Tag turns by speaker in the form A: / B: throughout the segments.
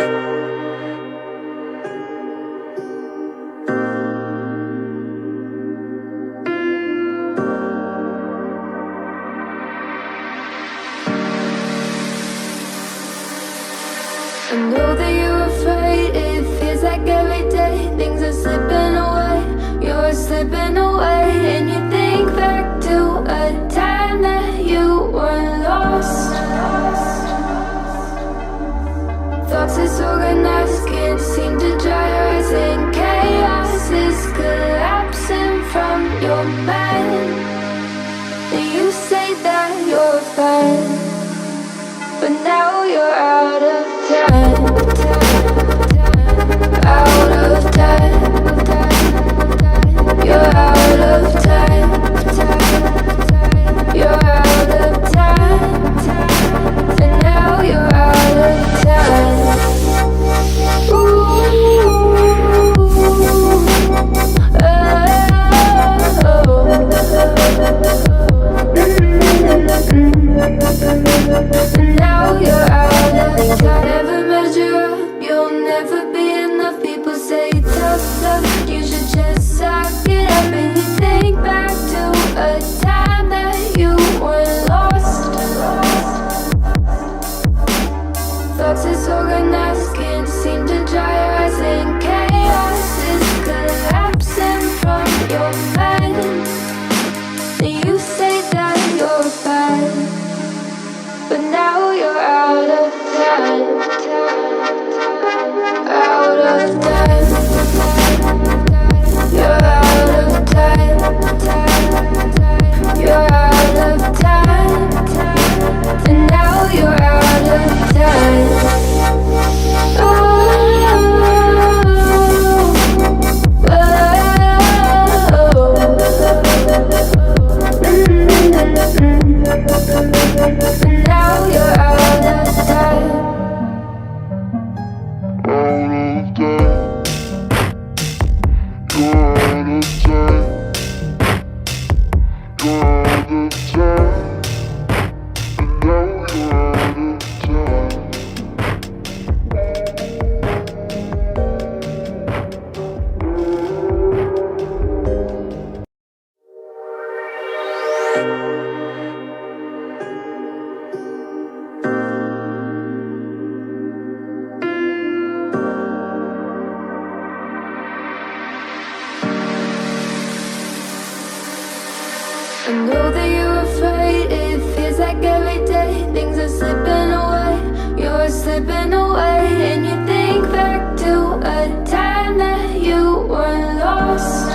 A: I know that you're afraid, it feels like every day things are slipping away, you're slipping away. And you think back to a time that you were lost. Thoughts disorganized, can't seem to dry your eyes, and chaos is collapsing from your mind. And you say that you're fine, but now you're out of time, out of time. You're out of time, you're out of time, and now you're out of time. Ooh, and now you're out of time. Never measure up, you'll never be enough. People say tough love, you should just suck it up. And you think back to a time that you were lost. Thoughts disorganized, can't seem to dry your eyes, and chaos is collapsing from your mind. And you say that you're fine, but now you're out of time, out of time. You're out of time, you're out of time, and now you're out of time. And now you're out of time. I know that you're afraid, it feels like every day things are slipping away, you're slipping away. And you think back to a time that you were lost.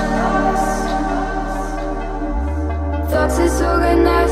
A: Thoughts disorganized,